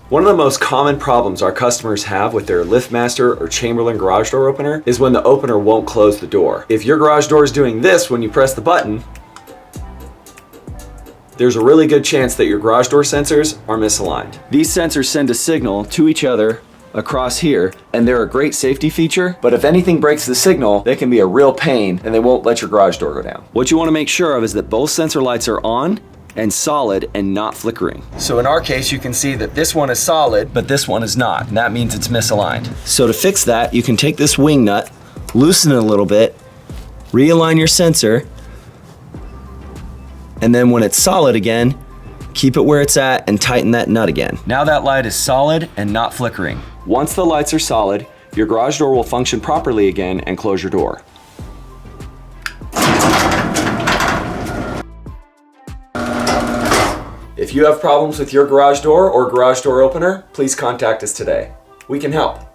One of the most common problems our customers have with their LiftMaster or Chamberlain garage door opener is when the opener won't close the door. If your garage door is doing this when you press the button, there's a really good chance that your garage door sensors are misaligned. These sensors send a signal to each other across here, and they're a great safety feature, but if anything breaks the signal, they can be a real pain and they won't let your garage door go down. What you want to make sure of is that both sensor lights are on and solid and not flickering. So in our case, you can see that this one is solid, but this one is not, and that means it's misaligned. So to fix that, you can take this wing nut, loosen it a little bit, realign your sensor, and then when it's solid again, keep it where it's at and tighten that nut again. Now that light is solid and not flickering. Once the lights are solid, your garage door will function properly again and close your door. If you have problems with your garage door or garage door opener, please contact us today. We can help.